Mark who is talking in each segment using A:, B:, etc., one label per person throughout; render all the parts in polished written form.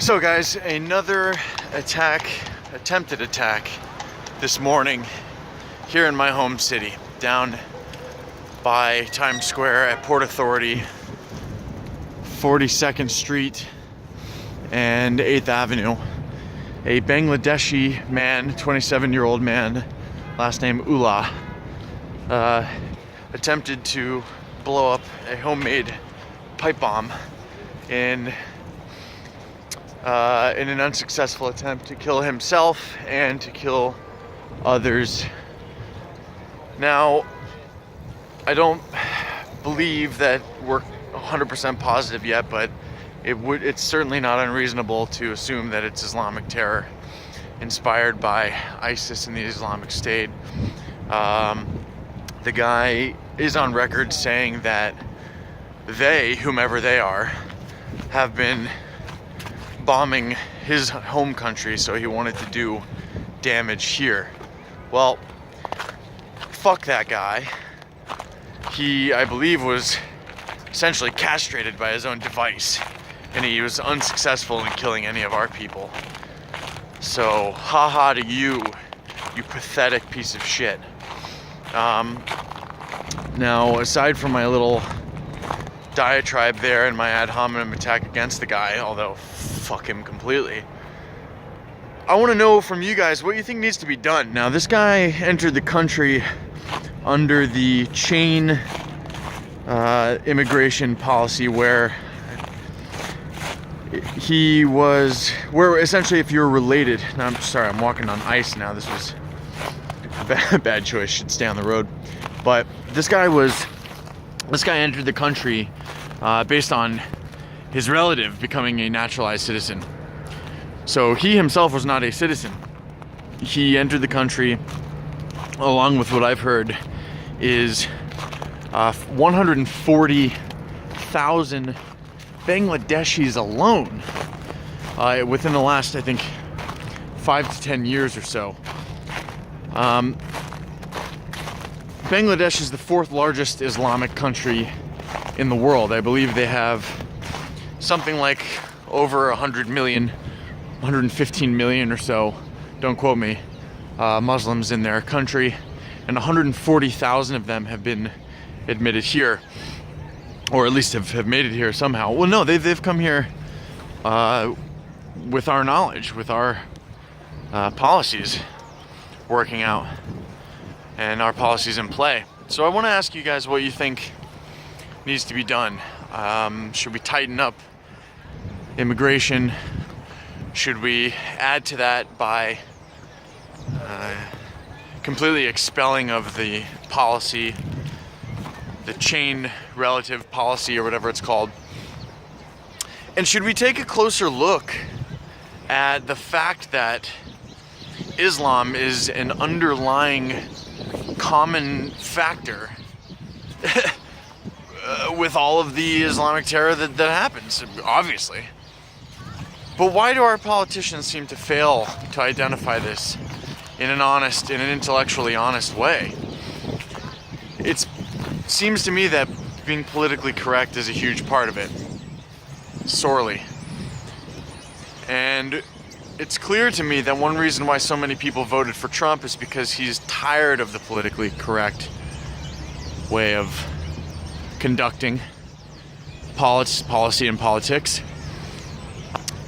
A: So guys, another attempted attack this morning here in my home city, down by Times Square at Port Authority, 42nd Street and 8th Avenue. A Bangladeshi man, 27-year-old man, last name Ullah, attempted to blow up a homemade pipe bomb in an unsuccessful attempt to kill himself and to kill others. Now, I don't believe that we're 100% positive yet, but it's certainly not unreasonable to assume that it's Islamic terror inspired by ISIS and the Islamic State. The guy is on record saying that they, whomever they are, have been bombing his home country, so he wanted to do damage here. Well, fuck that guy. He, I believe, was essentially castrated by his own device, and he was unsuccessful in killing any of our people. So, haha to you, you pathetic piece of shit. Now, aside from my little diatribe there and my ad hominem attack against the guy, although fuck him completely, I want to know from you guys what you think needs to be done. Now, this guy entered the country under the chain immigration policy where essentially if you're related. Now, I'm sorry, I'm walking on ice now. This was a bad choice. Should stay on the road. But this guy entered the country based on his relative becoming a naturalized citizen. So he himself was not a citizen. He entered the country, along with what I've heard is 140,000 Bangladeshis alone within the last, I think, 5 to 10 years or so. Bangladesh is the 4th largest Islamic country in the world. I believe they have something like over 100 million, 115 million or so, don't quote me, Muslims in their country, and 140,000 of them have been admitted here, or at least have made it here somehow. Well, no, they've come here with our knowledge, with our policies working out, and our policies in play. So I want to ask you guys what you think needs to be done. Should we tighten up immigration? Should we add to that by completely expelling of the policy, the chain relative policy or whatever it's called? And should we take a closer look at the fact that Islam is an underlying common factor with all of the Islamic terror that happens, obviously. But why do our politicians seem to fail to identify this in an intellectually honest way? It seems to me that being politically correct is a huge part of it, sorely. And it's clear to me that one reason why so many people voted for Trump is because he's tired of the politically correct way of conducting policy and politics.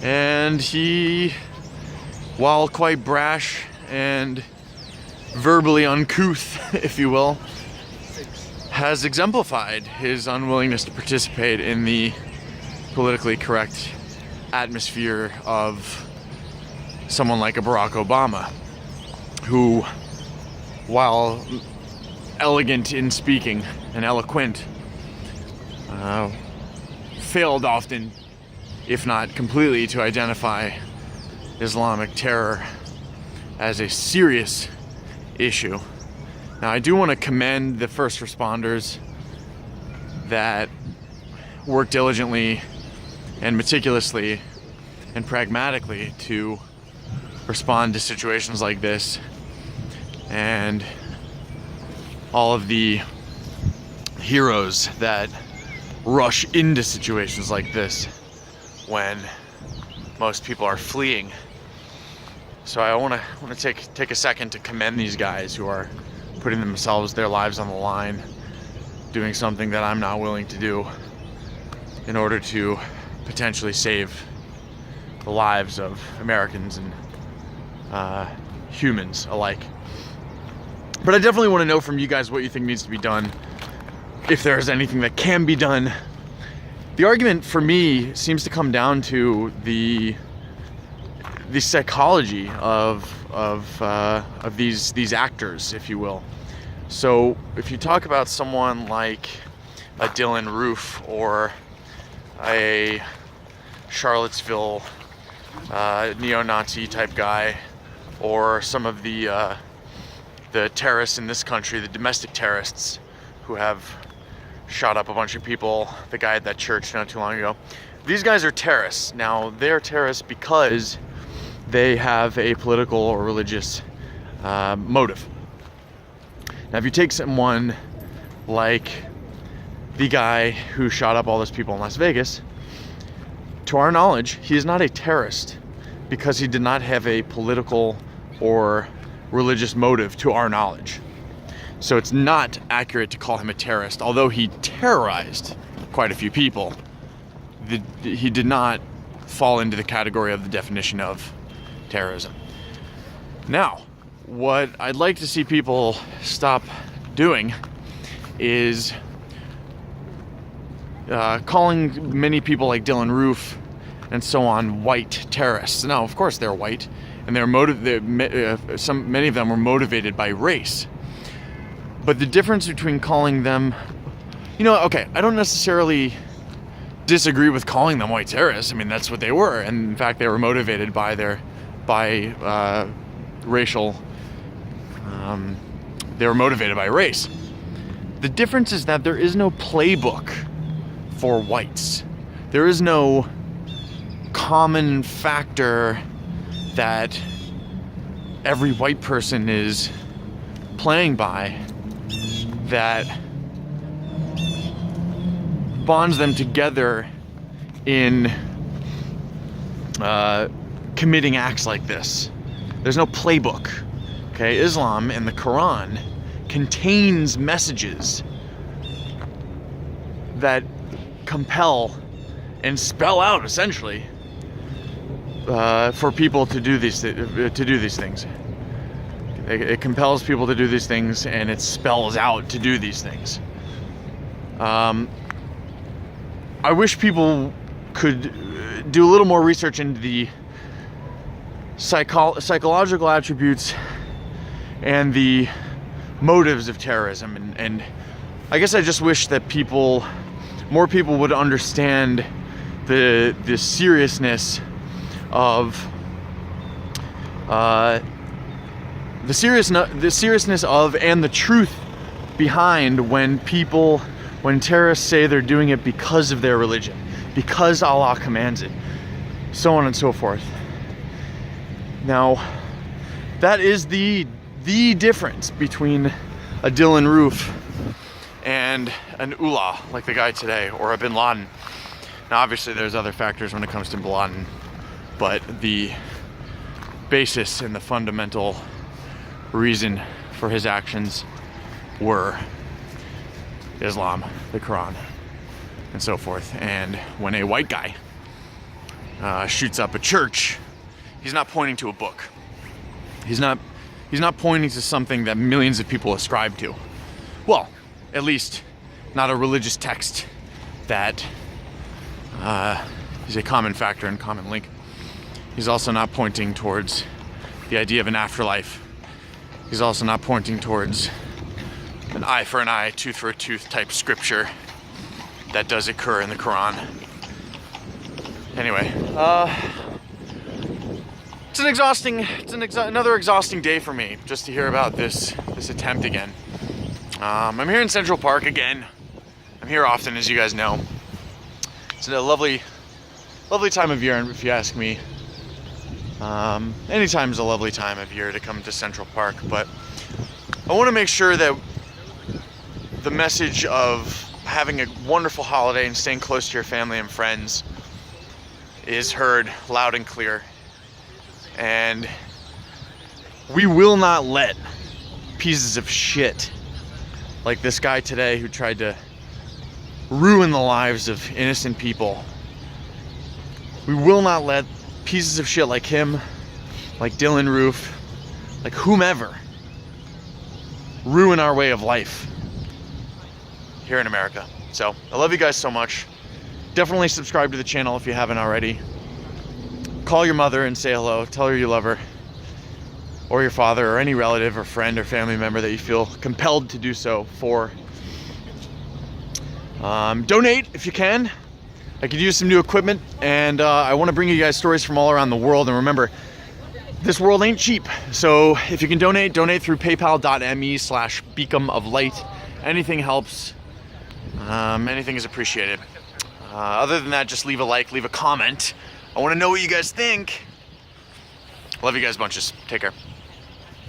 A: And he, while quite brash and verbally uncouth, if you will, has exemplified his unwillingness to participate in the politically correct atmosphere of someone like a Barack Obama, who, while elegant in speaking and eloquent, failed often, if not completely, to identify Islamic terror as a serious issue. Now, I do want to commend the first responders that work diligently and meticulously and pragmatically to respond to situations like this, and all of the heroes that rush into situations like this when most people are fleeing. So I want to take a second to commend these guys who are putting their lives on the line, doing something that I'm not willing to do in order to potentially save the lives of Americans and humans alike. But I definitely want to know from you guys what you think needs to be done, if there is anything that can be done. The argument for me seems to come down to the psychology of these actors, if you will. So if you talk about someone like a Dylan Roof or a Charlottesville neo-Nazi type guy, or some of the terrorists in this country, the domestic terrorists who have shot up a bunch of people, the guy at that church not too long ago. These guys are terrorists. Now, they're terrorists because they have a political or religious motive. Now, if you take someone like the guy who shot up all those people in Las Vegas, to our knowledge, he is not a terrorist because he did not have a political or religious motive, to our knowledge. So it's not accurate to call him a terrorist, although he terrorized quite a few people. He did not fall into the category of the definition of terrorism. Now, what I'd like to see people stop doing is calling many people like Dylan Roof and so on white terrorists. Now, of course, they're white, and many of them were motivated by race. But the difference between calling them, okay, I don't necessarily disagree with calling them white terrorists. I mean, that's what they were, and in fact, they were motivated by racial. They were motivated by race. The difference is that there is no playbook for whites. There is no common factor that every white person is playing by that bonds them together in committing acts like this. There's no playbook. Okay, Islam and the Quran contains messages that compel and spell out, essentially, for people to do these things. It compels people to do these things, and it spells out to do these things. I wish people could do a little more research into the psychological attributes and the motives of terrorism, and I guess I just wish that more people would understand the seriousness of the seriousness of and the truth behind when terrorists say they're doing it because of their religion, because Allah commands it, so on and so forth. Now, that is the difference between a Dylan Roof and an Ullah, like the guy today, or a Bin Laden. Now, obviously, there's other factors when it comes to Bin Laden, but the basis and the fundamental reason for his actions were Islam, the Quran, and so forth. And when a white guy shoots up a church, he's not pointing to a book. He's not pointing to something that millions of people ascribe to. Well, at least not a religious text that is a common factor and common link. He's also not pointing towards the idea of an afterlife. He's also not pointing towards an eye for an eye, tooth for a tooth type scripture that does occur in the Quran. Anyway, it's another exhausting day for me just to hear about this attempt again. I'm here in Central Park again. I'm here often, as you guys know. It's a lovely time of year, if you ask me. Any time is a lovely time of year to come to Central Park, but I want to make sure that the message of having a wonderful holiday and staying close to your family and friends is heard loud and clear. And we will not let pieces of shit like this guy today who tried to ruin the lives of innocent people. We will not let pieces of shit like him, like Dylan Roof, like whomever, ruin our way of life here in America. So I love you guys so much. Definitely subscribe to the channel if you haven't already. Call your mother and say hello. Tell her you love her. Or your father, or any relative or friend or family member that you feel compelled to do so for. Donate if you can. I could use some new equipment, and I want to bring you guys stories from all around the world. And remember, this world ain't cheap. So if you can donate through paypal.me/beacomoflight. Anything helps. Anything is appreciated. Other than that, just leave a like, leave a comment. I want to know what you guys think. Love you guys bunches. Take care.